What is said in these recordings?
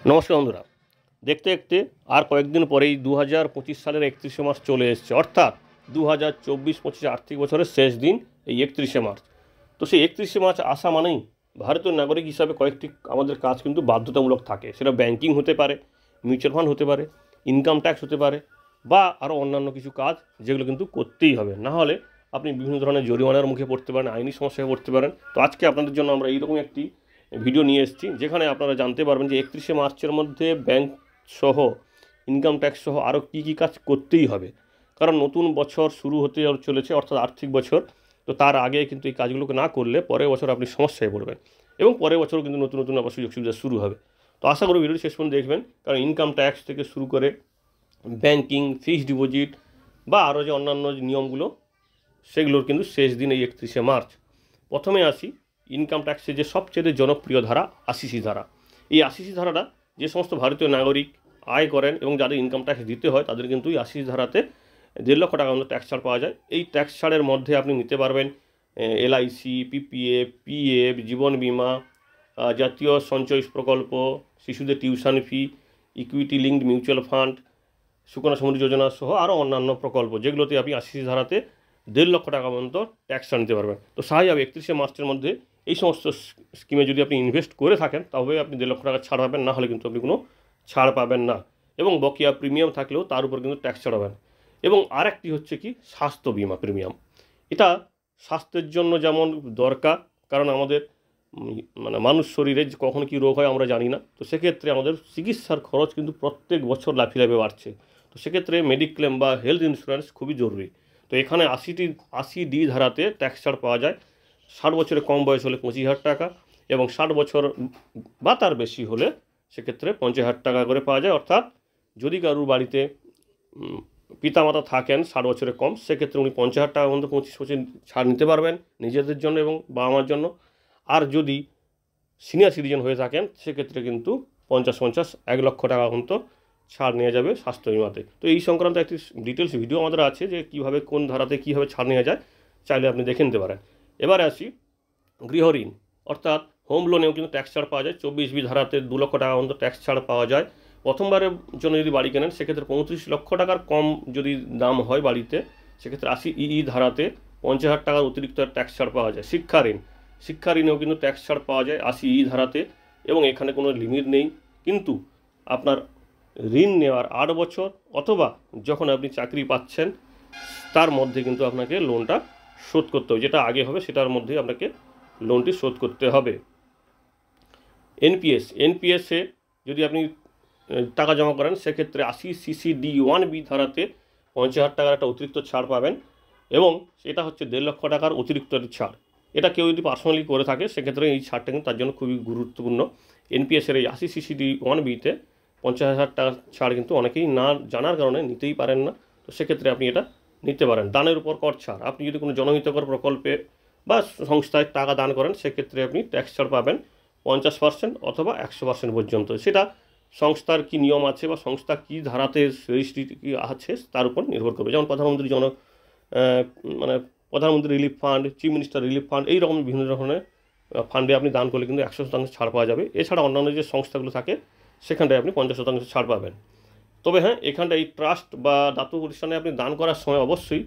নমস্কার বন্ধুরা, দেখতে দেখতে আর কয়েকদিন পরেই 2025 সালের 31শে মার্চ চলে এসছে। অর্থাৎ 2024-25 আর্থিক বছরের শেষ দিন এই 31শে মার্চ। তো সেই 31শে মার্চ আসা মানেই ভারতীয় নাগরিক হিসাবে কয়েকটি আমাদের কাজ কিন্তু বাধ্যতামূলক থাকে। সেটা ব্যাংকিং হতে পারে, মিউচুয়াল ফান্ড হতে পারে, ইনকাম ট্যাক্স হতে পারে, বা আরও অন্যান্য কিছু কাজ যেগুলো কিন্তু করতেই হবে। না হলে আপনি বিভিন্ন ধরনের জরিমানার মুখে পড়তে পারেন, আইনি সমস্যায় পড়তে পারেন। তো আজকে আপনাদের জন্য আমরা এইরকম একটি ভিডিও নিয়ে এসেছি, যেখানে আপনারা জানতে পারবেন যে 31শে মার্চের মধ্যে ব্যাংক সহ, ইনকাম ট্যাক্স সহ আরও কী কী কাজ করতেই হবে। কারণ নতুন বছর শুরু হতে চলেছে, অর্থাৎ আর্থিক বছর। তো তার আগে কিন্তু এই কাজগুলোকে না করলে পরের বছর আপনি সমস্যায় পড়বেন, এবং পরের বছরও কিন্তু নতুন নতুন আবার সুযোগ সুবিধা শুরু হবে। তো আশা করি ভিডিওটি শেষ পর্যন্ত দেখবেন, কারণ ইনকাম ট্যাক্স থেকে শুরু করে ব্যাংকিং, ফিক্সড ডিপোজিট বা আরও যে অন্যান্য নিয়মগুলো, সেগুলোর কিন্তু শেষ দিন এই 31শে মার্চ। প্রথমে আসি ইনকাম ট্যাক্সের যে সবচেয়ে জনপ্রিয় ধারা 80C ধারা। এই 80C ধারাটা যে সমস্ত ভারতীয় নাগরিক আয় করেন এবং যাদের ইনকাম ট্যাক্স দিতে হয়, তাদের কিন্তু এই 80C ধারাতে 1.5 লক্ষ টাকা মতো ট্যাক্স ছাড় পাওয়া যায়। এই ট্যাক্স ছাড়ের মধ্যে আপনি নিতে পারবেন LIC, PPF, PF, জীবন বিমা, জাতীয় সঞ্চয় প্রকল্প, শিশুদের tuition fee, equity linked mutual fund, Sukanya Samriddhi Yojana সহ আরও অন্যান্য প্রকল্প, যেগুলোতে আপনি 80C ধারাতে 1.5 লক্ষ টাকা পর্যন্ত ট্যাক্স ছাড় নিতে পারবেন। তো স্বাভাবিক 31শে মার্চের মধ্যে এই সমস্ত স্কিমে যদি আপনি ইনভেস্ট করে থাকেন, তবে আপনি 1.5 লক্ষ টাকা ছাড় পাবেন, না হলে কিন্তু আপনি কোনো ছাড় পাবেন না। এবং বকেয়া প্রিমিয়াম থাকলেও তার উপর কিন্তু ট্যাক্স ছাড়াবেন। এবং আরেকটি হচ্ছে কি, স্বাস্থ্য বিমা প্রিমিয়াম। এটা স্বাস্থ্যের জন্য যেমন দরকার, কারণ আমাদের মানুষ শরীরে কখন কী রোগ হয় আমরা জানি না। তো সেক্ষেত্রে আমাদের চিকিৎসার খরচ কিন্তু প্রত্যেক বছর লাফিয়ে লাফিয়ে বাড়ছে। তো সেক্ষেত্রে মেডিক্লেম বা হেলথ ইন্স্যুরেন্স খুবই জরুরি। তো এখানে 80D ধারাতে ট্যাক্স ছাড় পাওয়া যায়। 60 বছরের কম বয়স হলে 25,000 টাকা, এবং 60 বছর বা তার বেশি হলে সেক্ষেত্রে 50,000 টাকা করে পাওয়া যায়। অর্থাৎ যদি কারুর বাড়িতে পিতামাতা থাকেন 60 বছরের কম, সেক্ষেত্রে উনি 50,000 টাকা পর্যন্ত 25% ছাড় নিতে পারবেন নিজেদের জন্য এবং বাবা মার জন্য। আর যদি সিনিয়র সিটিজেন হয়ে থাকেন, সেক্ষেত্রে কিন্তু 50-50 1 লক্ষ টাকা পর্যন্ত ছাড় নিয়ে যাবে স্বাস্থ্য বিমাতে। তো এই সংক্রান্ত একটি ডিটেলস ভিডিও আমাদের আছে, যে কীভাবে কোন ধারাতে কীভাবে ছাড় নেওয়া যায়, চাইলে আপনি দেখে নিতে পারেন। এবারে আসি গৃহ ঋণ, অর্থাৎ হোম লোনেও কিন্তু ট্যাক্স ছাড় পাওয়া যায়। 24B ধারাতে 2 লক্ষ টাকা পর্যন্ত ট্যাক্স ছাড় পাওয়া যায়। প্রথমবারের জন্য যদি বাড়ি কেনেন, সেক্ষেত্রে 35 লক্ষ টাকার কম যদি দাম হয় বাড়িতে, সেক্ষেত্রে 80EE ধারাতে 50,000 টাকার অতিরিক্ত ট্যাক্স ছাড় পাওয়া যায়। শিক্ষা ঋণেও কিন্তু ট্যাক্স ছাড় পাওয়া যায় 80E ধারাতে, এবং এখানে কোনো লিমিট নেই। কিন্তু আপনার ঋণ নেওয়ার 8 বছর অথবা যখন আপনি চাকরি পাচ্ছেন তার মধ্যে কিন্তু আপনাকে লোনটা শোধ করতে হবে। যেটা আগে হবে সেটার মধ্যে আপনাকে লোনটি শোধ করতে হবে। এনপিএসে যদি আপনি টাকা জমা করেন, সেক্ষেত্রে 80CCD1B ধারাতে 50,000 টাকার একটা অতিরিক্ত ছাড় পাবেন, এবং এটা হচ্ছে 1.5 লক্ষ টাকার অতিরিক্ত ছাড়। এটা কেউ যদি পার্সোনালি করে থাকে, সেক্ষেত্রে এই ছাড়টা কিন্তু তার জন্য খুবই গুরুত্বপূর্ণ। এনপিএসের এই 80CCD1Bতে 50,000 টাকার ছাড় কিন্তু অনেকেই না জানার কারণে নিতেই পারেন না। তো সেক্ষেত্রে আপনি এটা নিতে পারেন। দানের উপর কর ছাড়, আপনি যদি কোনো জনহিতকর প্রকল্পে বা সংস্থায় টাকা দান করেন, সেক্ষেত্রে আপনি ট্যাক্স ছাড় পাবেন 50% অথবা 100% পর্যন্ত। সেটা সংস্থার কী নিয়ম আছে বা সংস্থা কী ধারাতে রেজিস্ট্রি কী আছে তার উপর নির্ভর করবে। যেমন প্রধানমন্ত্রী relief fund, chief minister relief fund, এই রকম বিভিন্ন ধরনের ফান্ডে আপনি দান করলে কিন্তু 100% ছাড় পাওয়া যাবে। এছাড়া অন্যান্য যে সংস্থাগুলো থাকে, সেখানটায় আপনি 50% ছাড় পাবেন। তবে হ্যাঁ, এখানটা এই ট্রাস্ট বা দাতব্য প্রতিষ্ঠানে আপনি দান করার সময় অবশ্যই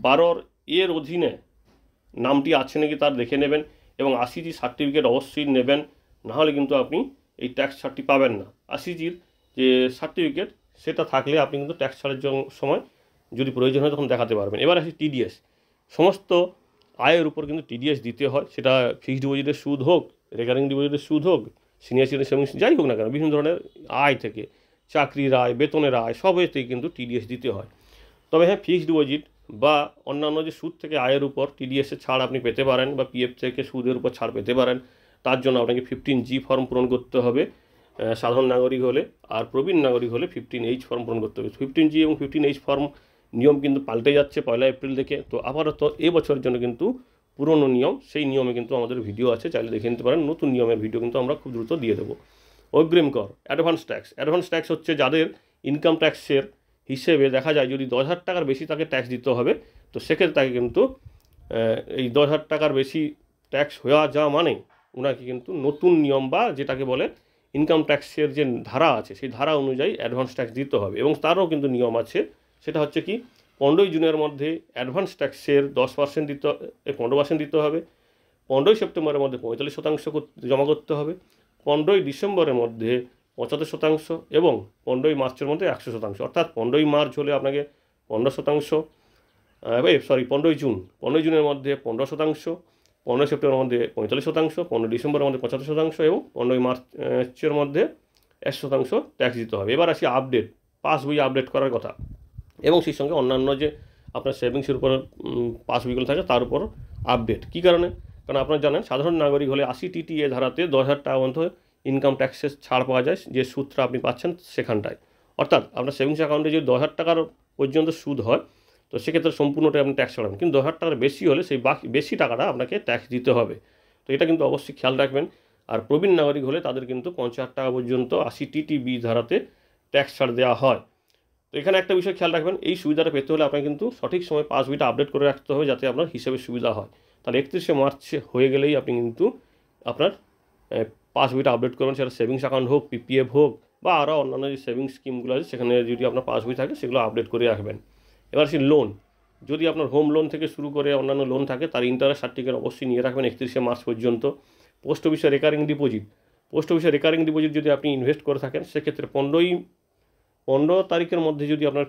12 এর অধীনে নামটি আছে নাকি তার দেখে নেবেন, এবং 80G সার্টিফিকেট অবশ্যই নেবেন, নাহলে কিন্তু আপনি এই ট্যাক্স ছাড়টি পাবেন না। 80Gর যে সার্টিফিকেট, সেটা থাকলে আপনি কিন্তু ট্যাক্স ছাড়ের সময় যদি প্রয়োজন হয় তখন দেখাতে পারবেন। এবার আসি TDS। সমস্ত আয়ের উপর কিন্তু TDS দিতে হয়, সেটা ফিক্সড ডিপোজিটের সুদ হোক, রেকারিং ডিপোজিটের সুদ হোক, সিনিয়র সিটিজেন সেভিংস যাই হোক না কেন, বিভিন্ন ধরনের আয় থেকে, চাকরির আয়, বেতনের আয়, সবেতেই কিন্তু TDS দিতে হয়। তবে হ্যাঁ, ফিক্সড ডিপোজিট বা অন্যান্য যে সুদ থেকে আয়ের উপর TDSের ছাড় আপনি পেতে পারেন, বা PF থেকে সুদের উপর ছাড় পেতে পারেন। তার জন্য আপনাকে 15G ফর্ম পূরণ করতে হবে সাধারণ নাগরিক হলে, আর প্রবীণ নাগরিক হলে 15H ফর্ম পূরণ করতে হবে। 15G এবং 15H ফর্ম নিয়ম কিন্তু পাল্টে যাচ্ছে 1 এপ্রিল থেকে। তো আপাতত এবছরের জন্য কিন্তু পুরনো নিয়ম, সেই নিয়মে কিন্তু আমাদের ভিডিও আছে, চাইলে দেখে নিতে পারেন। নতুন নিয়মের ভিডিও কিন্তু আমরা খুব দ্রুত দিয়ে দেবো। অগ্রিম কর, অ্যাডভান্স ট্যাক্স হচ্ছে যাদের ইনকাম ট্যাক্সের হিসেবে দেখা যায় যদি 10,000 টাকার বেশি তাকে ট্যাক্স দিতে হবে, তো সেক্ষেত্রে তাকে কিন্তু এই 10,000 টাকার বেশি ট্যাক্স হয়ে যাওয়া মানে ওনাকে কিন্তু নতুন নিয়ম বা যেটাকে বলে ইনকাম ট্যাক্সের যে ধারা আছে সেই ধারা অনুযায়ী অ্যাডভান্স ট্যাক্স দিতে হবে। এবং তারও কিন্তু নিয়ম আছে, সেটা হচ্ছে কি 15ই জুনের মধ্যে অ্যাডভান্স ট্যাক্সের 10% দিতে 15% দিতে হবে, 15ই সেপ্টেম্বরের মধ্যে 45% জমা করতে হবে, 15ই ডিসেম্বরের মধ্যে 75% এবং 15ই মার্চের মধ্যে 100%। অর্থাৎ 15ই মার্চ হলে আপনাকে 15%, 15ই জুনের মধ্যে 15%, 15ই সেপ্টেম্বরের মধ্যে 45%, 15ই ডিসেম্বরের মধ্যে 75% এবং 15ই মার্চের মধ্যে 100% ট্যাক্স দিতে হবে। এবার আসি আপডেট, পাসবই আপডেট করার কথা এবং সেই সঙ্গে অন্যান্য যে আপনার সেভিংসের উপর পাসবইগুলো থাকে তার উপর আপডেট। কী কারণে? কারণ আপনারা জানেন সাধারণ নাগরিক হলে 80 TTA ধারাতে 10,000 টাকা পর্যন্ত ইনকাম ট্যাক্সের ছাড় পাওয়া যায়, যে সুদটা আপনি পাচ্ছেন সেখানটায়। অর্থাৎ আপনার সেভিংস অ্যাকাউন্টে যদি 10,000 টাকার পর্যন্ত সুদ হয় তো সেক্ষেত্রে সম্পূর্ণটাই আপনি ট্যাক্স ছাড়াবেন, কিন্তু 10,000 টাকার বেশি হলে সেই বেশি টাকাটা আপনাকে ট্যাক্স দিতে হবে। তো এটা কিন্তু অবশ্যই খেয়াল রাখবেন। আর প্রবীণ নাগরিক হলে তাদের কিন্তু 50,000 টাকা পর্যন্ত 80 TTB ধারাতে ট্যাক্স ছাড় দেওয়া হয়। তো এখানে একটা বিষয় খেয়াল রাখবেন, এই সুবিধাটা পেতে হলে আপনাকে কিন্তু সঠিক সময় পাসবইটা আপডেট করে রাখতে হবে যাতে আপনার হিসেবে সুবিধা হয়। তাহলে 31শে মার্চ হয়ে গেলেই আপনি কিন্তু আপনার পাসবইটা আপডেট করবেন, সেটা সেভিংস অ্যাকাউন্ট হোক, PPF হোক বা আরও অন্যান্য যে সেভিংস স্কিমগুলো আছে সেখানে যদি আপনার পাসবই থাকে সেগুলো আপডেট করে রাখবেন। এবার সেই লোন, যদি আপনার হোম লোন থেকে শুরু করে অন্যান্য লোন থাকে তার ইন্টারেস্ট সার্টিফিকেট অবশ্যই নিয়ে রাখবেন 31শে মার্চ পর্যন্ত। পোস্ট অফিসে রেকারিং ডিপোজিট যদি আপনি ইনভেস্ট করে থাকেন সেক্ষেত্রে 15 তারিখের মধ্যে যদি আপনার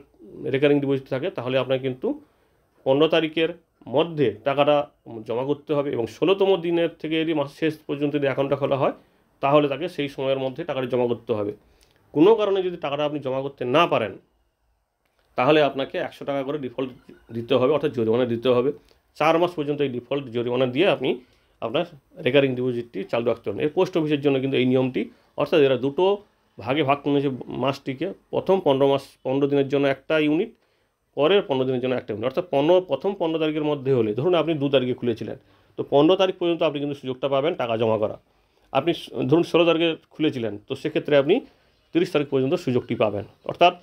রেকারিং ডিপোজিট থাকে তাহলে আপনার কিন্তু 15 তারিখের মধ্যে টাকাটা জমা করতে হবে এবং 16তম দিনের থেকে যদি মাস শেষ পর্যন্ত যদি অ্যাকাউন্টটা খোলা হয় তাহলে তাকে সেই সময়ের মধ্যে টাকাটা জমা করতে হবে। কোনো কারণে যদি টাকাটা আপনি জমা করতে না পারেন তাহলে আপনাকে 100 টাকা করে ডিফল্ট দিতে হবে, অর্থাৎ জরিমানা দিতে হবে। 4 মাস পর্যন্ত এই ডিফল্ট জরিমানা দিয়ে আপনি আপনার রেকারিং ডিপোজিটটি চালু রাখতে পারেন। এর পোস্ট অফিসের জন্য কিন্তু এই নিয়মটি, অর্থাৎ এরা দুটো ভাগে ভাগ করেছে মাসটিকে। প্রথম 15 দিনের জন্য একটা ইউনিট, পরের 15 দিনের জন্য একটা ইউনিট। অর্থাৎ প্রথম 15 তারিখের মধ্যে হলে, ধরুন আপনি 2 তারিখে খুলেছিলেন, তো 15 তারিখ পর্যন্ত আপনি কিন্তু সুযোগটা পাবেন টাকা জমা করা। আপনি ধরুন 16 তারিখে খুলেছিলেন, তো সেক্ষেত্রে আপনি 30 তারিখ পর্যন্ত সুযোগটি পাবেন। অর্থাৎ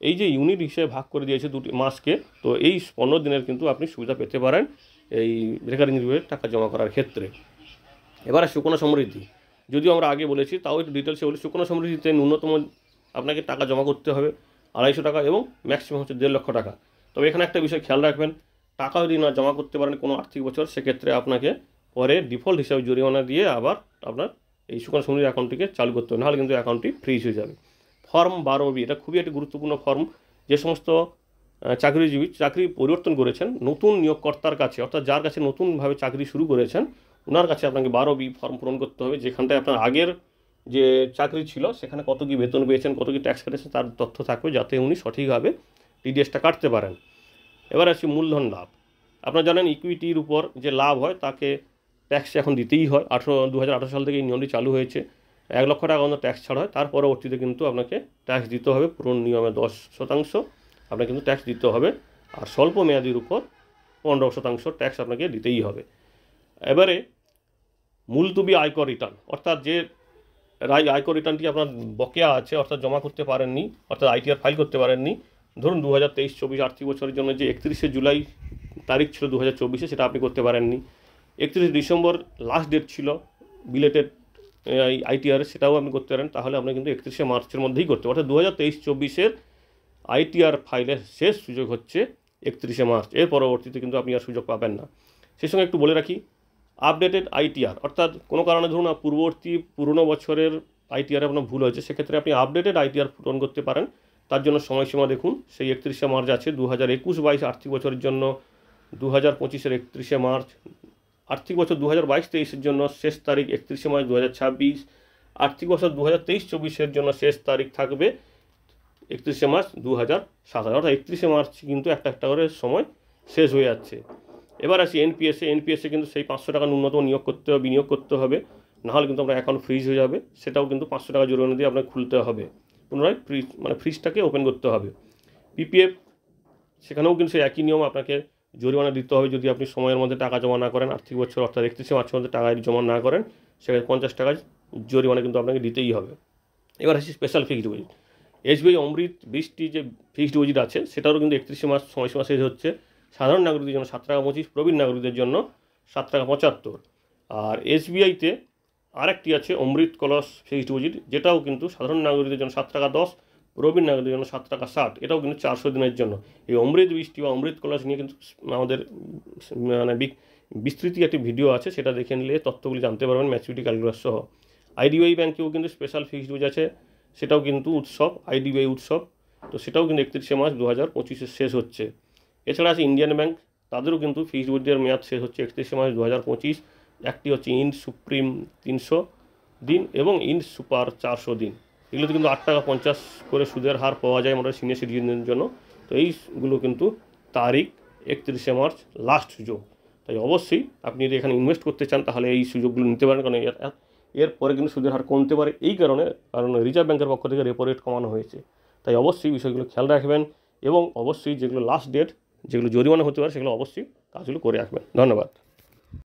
এই যে ইউনিট হিসেবে ভাগ করে দিয়েছে দুটি মাসকে, তো এই 15 দিনের কিন্তু আপনি সুবিধা পেতে পারেন এই রেকারিং ডিপোজিট টাকা জমা করার ক্ষেত্রে। এবারে সুকন্যা সমৃদ্ধি, যদিও আমরা আগে বলেছি তাও একটু ডিটেলসে বলি। সুকন্যা সমৃদ্ধিতে ন্যূনতম আপনাকে টাকা জমা করতে হবে 250 টাকা এবং ম্যাক্সিমাম হচ্ছে 1.5 লক্ষ টাকা। তবে এখানে একটা বিষয় খেয়াল রাখবেন, টাকা যদি না জমা করতে পারেন কোনো আর্থিক বছর, সেক্ষেত্রে আপনাকে পরে ডিফল্ট হিসাবে জরিমানা দিয়ে আবার আপনার এই সুকন্যা সমৃদ্ধি অ্যাকাউন্টটিকে চালু করতে হবে, নাহলে কিন্তু অ্যাকাউন্টটি ফ্রিজ হয়ে যাবে। ফর্ম 12B, এটা খুবই একটি গুরুত্বপূর্ণ ফর্ম। যে সমস্ত চাকরিজীবী চাকরি পরিবর্তন করেছেন নতুন নিয়োগকর্তার কাছে, অর্থাৎ যার কাছে নতুনভাবে চাকরি শুরু করেছেন ওনার কাছে আপনাকে 12B ফর্ম পূরণ করতে হবে, যেখানটায় আপনার আগের যে চাকরি ছিল সেখানে কত কী বেতন পেয়েছেন, কত কী ট্যাক্স কেটেছেন তার তথ্য থাকবে, যাতে উনি সঠিকভাবে TDSটা কাটতে পারেন। এবার আসি মূলধন লাভ। আপনারা জানেন ইকুইটির উপর যে লাভ হয় তাকে ট্যাক্স এখন দিতেই হয়। 2018 সাল থেকে এই নিয়মটি চালু হয়েছে। 1 লক্ষ টাকা পর্যন্ত ট্যাক্স ছাড়া হয়, তার পরবর্তীতে কিন্তু আপনাকে ট্যাক্স দিতে হবে পুরনো নিয়মে 10% আপনাকে কিন্তু ট্যাক্স দিতে হবে। আর স্বল্প মেয়াদির উপর 15% ট্যাক্স আপনাকে দিতেই হবে। এবারে মুলতুবি আয়কর রিটার্ন, অর্থাৎ যে আয়কর রিটার্নটি আপনার বকেয়া আছে, অর্থাৎ জমা করতে পারেননি, অর্থাৎ ITR ফাইল করতে পারেননি। ধরুন 2023-24 আর্থিক বছরের জন্য যে 31শে জুলাই তারিখ ছিল 2024-এ, সেটা আপনি করতে পারেননি। 31 ডিসেম্বর লাস্ট ডেট ছিল বিলেটেড ITR, সেটাও আপনি করতে পারেন, তাহলে আপনি কিন্তু 31শে মার্চের মধ্যেই করতে পারেন। অর্থাৎ 2023-24-এর ITR ফাইলের শেষ সুযোগ হচ্ছে 31শে মার্চ, এর পরবর্তীতে কিন্তু আপনি আর সুযোগ পাবেন না। সেই সঙ্গে একটু বলে রাখি, আপডেটেড ITR, অর্থাৎ কোনো কারণে ধরুন পুরনো বছরের ITR আপনার ভুল হয়েছে, সেক্ষেত্রে আপনি আপডেটেড ITR পূরণ করতে পারেন। তার জন্য সময়সীমা দেখুন, সেই 31শে মার্চ আছে। 2021-22 আর্থিক বছরের জন্য 2025-এর 31শে মার্চ, আর্থিক বছর 2022-23-এর জন্য শেষ তারিখ 31শে মার্চ 2026, আর্থিক বছর 2023-24-এর জন্য শেষ তারিখ থাকবে 31শে মার্চ 2027। অর্থাৎ 31শে মার্চ কিন্তু একটা করে সময় শেষ হয়ে যাচ্ছে। এবার আসি NPS-এ কিন্তু সেই 500 টাকা ন্যূনতম বিনিয়োগ করতে হবে, নাহলে কিন্তু আপনার অ্যাকাউন্ট ফ্রিজ হয়ে যাবে। সেটাও কিন্তু 500 টাকা জরিমানা দিয়ে আপনাকে খুলতে হবে, পুনরায় ফ্রিজটাকে ওপেন করতে হবে। PPF, সেখানেও কিন্তু সেই একই নিয়ম, আপনাকে জরিমানা দিতে হবে যদি আপনি সময়ের মধ্যে টাকা জমা না করেন। আর্থিক বছর অর্থাৎ 31শে মার্চের মধ্যে টাকা জমা না করেন, সেখানে 50 টাকা জরিমানা কিন্তু আপনাকে দিতেই হবে। এবার আসি স্পেশাল ফিক্সড ডিপোজিট। SBI অমৃত 20টি যে ফিক্সড ডিপোজিট আছে সেটারও কিন্তু 31শে মার্চ সময়সীমা শেষ হচ্ছে। সাধারণ নাগরিকদের জন্য 7 টাকা 25, প্রবীণ নাগরিকদের জন্য 7 টাকা 75। আর SBI-তে আরেকটি আছে অমৃত কলস ফিক্সড ডিপোজিট, যেটাও কিন্তু সাধারণ নাগরিকদের জন্য 7 টাকা 10, প্রবীণ নাগরিকদের জন্য 7 টাকা 60, এটাও কিন্তু 400 দিনের জন্য। এই অমৃত বৃষ্টি বা অমৃত কলস নিয়ে কিন্তু আমাদের মানে বিস্তৃতি একটি ভিডিও আছে, সেটা দেখে নিলে তথ্যগুলি জানতে পারবেন, ম্যাচুরিটি ক্যালকুলাস সহ। আইডিবিআই ব্যাঙ্কেও কিন্তু স্পেশাল ফিক্সড ডিপোজিট আছে, সেটাও কিন্তু উৎসব, আইডিবিআই উৎসব, তো সেটাও কিন্তু 31শে মার্চ 2025 শেষ হচ্ছে। এছাড়া আছে ইন্ডিয়ান ব্যাঙ্ক, তাদেরও কিন্তু ফিক্সড ডিপোজিটের মেয়াদ শেষ হচ্ছে 31শে মার্চ 2025। একটি হচ্ছে ইন্ড সুপ্রিম 300 দিন এবং ইন্ড সুপার 400 দিন। এগুলোতে কিন্তু 8 টাকা 50 করে সুদের হার পাওয়া যায় মোটামুটি সিনিয়র সিটিজেনদের জন্য। তো এইগুলো কিন্তু তারিখ 31শে মার্চ লাস্ট সুযোগ। তাই অবশ্যই আপনি যদি এখানে ইনভেস্ট করতে চান তাহলে এই সুযোগগুলো নিতে পারেন, কারণ এরপরে কিন্তু সুদের হার কমতে পারে, এই কারণে রিজার্ভ ব্যাঙ্কের পক্ষ থেকে রেপো রেট কমানো হয়েছে। তাই অবশ্যই বিষয়গুলো খেয়াল রাখবেন এবং অবশ্যই যেগুলো লাস্ট ডেট, যেগুলো জরিমানা হতে পারে, সেগুলো অবশ্যই কাজগুলো করে রাখবেন। ধন্যবাদ।